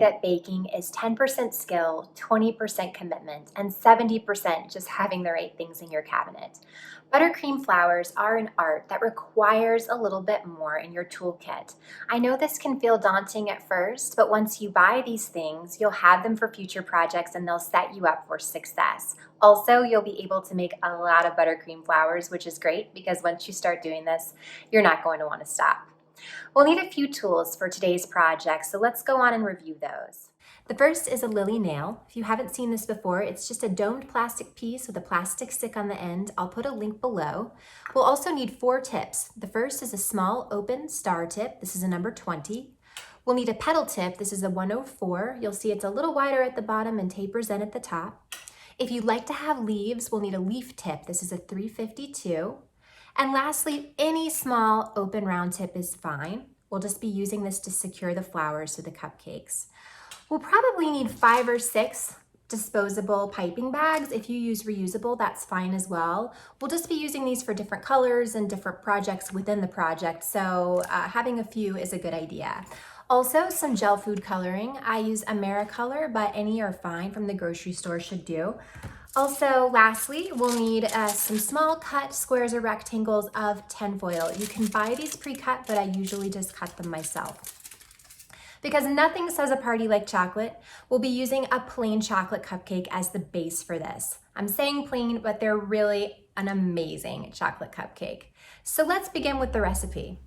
that baking is 10% skill, 20% commitment, and 70% just having the right things in your cabinet. Buttercream flowers are an art that requires a little bit more in your toolkit. I know this can feel daunting at first, but once you buy these things, you'll have them for future projects and they'll set you up for success. Also, you'll be able to make a lot of buttercream flowers, which is great because once you start doing this, you're not going to want to stop. We'll need a few tools for today's project, so let's go on and review those. The first is a lily nail. If you haven't seen this before, it's just a domed plastic piece with a plastic stick on the end. I'll put a link below. We'll also need 4 tips. The first is a small open star tip. This is a number 20. We'll need a petal tip. This is a 104. You'll see it's a little wider at the bottom and tapers in at the top. If you'd like to have leaves, we'll need a leaf tip. This is a 352. And lastly, any small open round tip is fine. We'll just be using this to secure the flowers to the cupcakes. We'll probably need 5 or 6 disposable piping bags. If you use reusable, that's fine as well. We'll just be using these for different colors and different projects within the project, so having a few is a good idea. Also, some gel food coloring. I use AmeriColor, but any are fine from the grocery store should do. Also, lastly, we'll need some small cut squares or rectangles of tinfoil. You can buy these pre-cut, but I usually just cut them myself. Because nothing says a party like chocolate, we'll be using a plain chocolate cupcake as the base for this. I'm saying plain, but they're really an amazing chocolate cupcake. So let's begin with the recipe.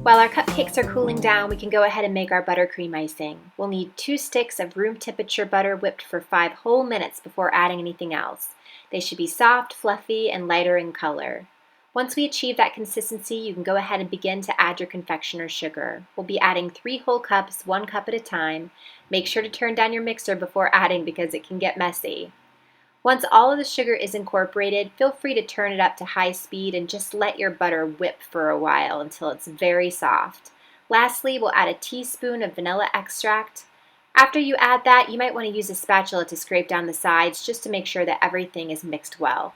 While our cupcakes are cooling down, we can go ahead and make our buttercream icing. We'll need 2 sticks of room temperature butter whipped for 5 whole minutes before adding anything else. They should be soft, fluffy, and lighter in color. Once we achieve that consistency, you can go ahead and begin to add your confectioner sugar. We'll be adding 3 whole cups, 1 cup at a time. Make sure to turn down your mixer before adding because it can get messy. Once all of the sugar is incorporated, feel free to turn it up to high speed and just let your butter whip for a while until it's very soft. Lastly, we'll add a teaspoon of vanilla extract. After you add that, you might want to use a spatula to scrape down the sides just to make sure that everything is mixed well.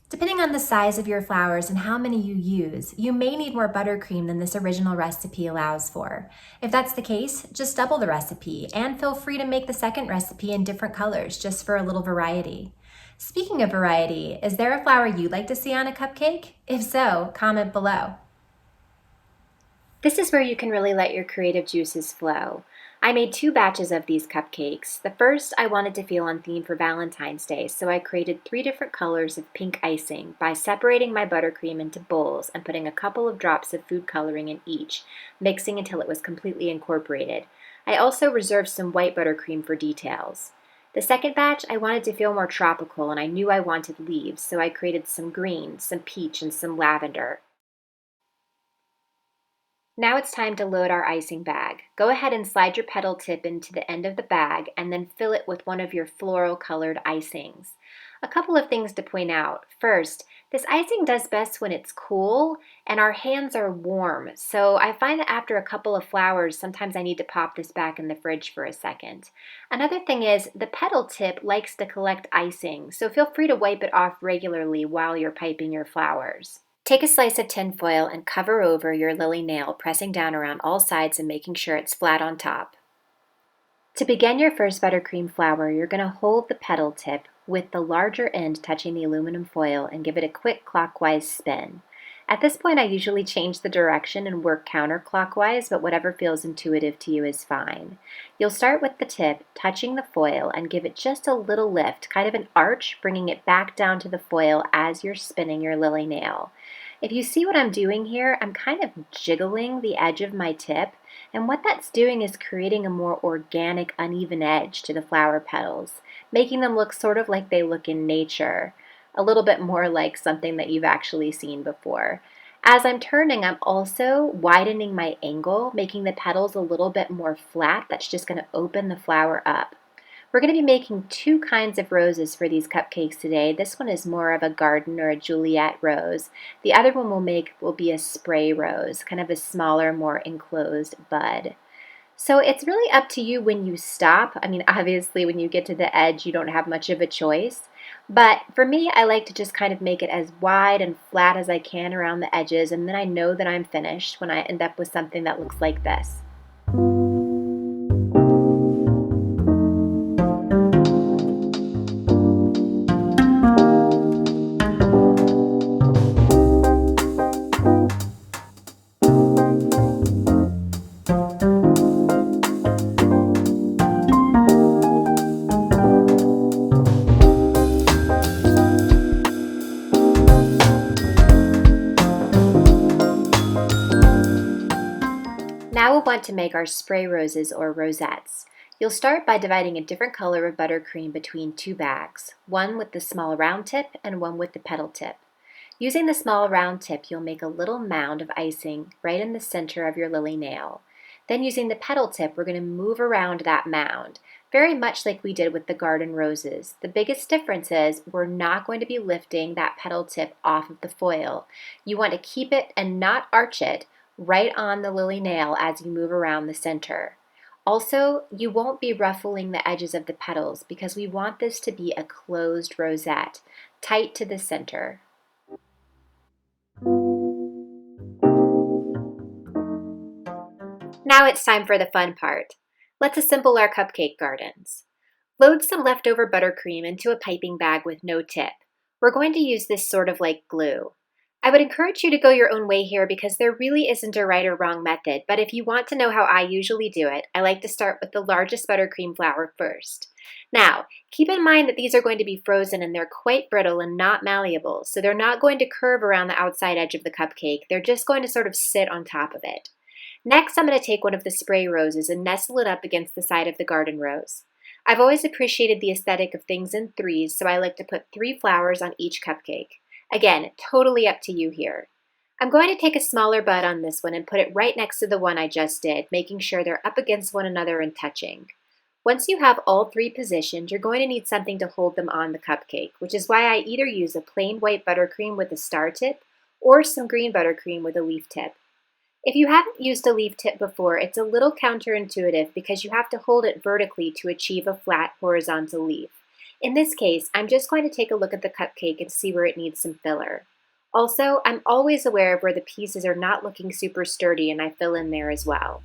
Depending on the size of your flowers and how many you use, you may need more buttercream than this original recipe allows for. If that's the case, just double the recipe and feel free to make the second recipe in different colors just for a little variety. Speaking of variety, is there a flower you'd like to see on a cupcake? If so, comment below. This is where you can really let your creative juices flow. I made 2 batches of these cupcakes. The first I wanted to feel on theme for Valentine's Day, so I created 3 different colors of pink icing by separating my buttercream into bowls and putting a couple of drops of food coloring in each, mixing until it was completely incorporated. I also reserved some white buttercream for details. The second batch I wanted to feel more tropical and I knew I wanted leaves, so I created some green, some peach, and some lavender. Now it's time to load our icing bag. Go ahead and slide your petal tip into the end of the bag and then fill it with one of your floral colored icings. A couple of things to point out. First, this icing does best when it's cool and our hands are warm. So I find that after a couple of flowers, sometimes I need to pop this back in the fridge for a second. Another thing is the petal tip likes to collect icing, so feel free to wipe it off regularly while you're piping your flowers. Take a slice of tin foil and cover over your lily nail, pressing down around all sides and making sure it's flat on top. To begin your first buttercream flower, you're going to hold the petal tip with the larger end touching the aluminum foil and give it a quick clockwise spin. At this point, I usually change the direction and work counterclockwise, but whatever feels intuitive to you is fine. You'll start with the tip touching the foil and give it just a little lift, kind of an arch, bringing it back down to the foil as you're spinning your lily nail. If you see what I'm doing here, I'm kind of jiggling the edge of my tip, and what that's doing is creating a more organic, uneven edge to the flower petals, making them look sort of like they look in nature, a little bit more like something that you've actually seen before. As I'm turning, I'm also widening my angle, making the petals a little bit more flat. That's just going to open the flower up. We're going to be making two kinds of roses for these cupcakes today. This one is more of a garden or a Juliet rose. The other one will be a spray rose, kind of a smaller, more enclosed bud. So it's really up to you when you stop. I mean, obviously when you get to the edge, you don't have much of a choice. But for me, I like to just kind of make it as wide and flat as I can around the edges, and then I know that I'm finished when I end up with something that looks like this. Now we'll want to make our spray roses or rosettes. You'll start by dividing a different color of buttercream between two bags, one with the small round tip and one with the petal tip. Using the small round tip, you'll make a little mound of icing right in the center of your lily nail. Then using the petal tip, we're going to move around that mound, very much like we did with the garden roses. The biggest difference is we're not going to be lifting that petal tip off of the foil. You want to keep it and not arch it right on the lily nail as you move around the center. Also, you won't be ruffling the edges of the petals because we want this to be a closed rosette, tight to the center. Now it's time for the fun part. Let's assemble our cupcake gardens. Load some leftover buttercream into a piping bag with no tip. We're going to use this sort of like glue. I would encourage you to go your own way here because there really isn't a right or wrong method, but if you want to know how I usually do it, I like to start with the largest buttercream flower first. Now, keep in mind that these are going to be frozen and they're quite brittle and not malleable, so they're not going to curve around the outside edge of the cupcake, they're just going to sort of sit on top of it. Next, I'm going to take one of the spray roses and nestle it up against the side of the garden rose. I've always appreciated the aesthetic of things in threes, so I like to put 3 flowers on each cupcake. Again, totally up to you here. I'm going to take a smaller bud on this one and put it right next to the one I just did, making sure they're up against one another and touching. Once you have all 3 positioned, you're going to need something to hold them on the cupcake, which is why I either use a plain white buttercream with a star tip or some green buttercream with a leaf tip. If you haven't used a leaf tip before, it's a little counterintuitive because you have to hold it vertically to achieve a flat horizontal leaf. In this case, I'm just going to take a look at the cupcake and see where it needs some filler. Also, I'm always aware of where the pieces are not looking super sturdy and I fill in there as well.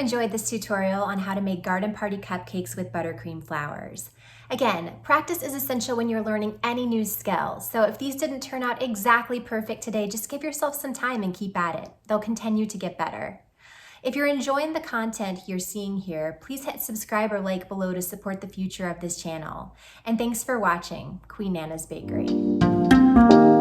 enjoyed this tutorial on how to make garden party cupcakes with buttercream flowers. Again, practice is essential when you're learning any new skill, so if these didn't turn out exactly perfect today, just give yourself some time and keep at it. They'll continue to get better. If you're enjoying the content you're seeing here, please hit subscribe or like below to support the future of this channel. And thanks for watching Queen Nana's Bakery.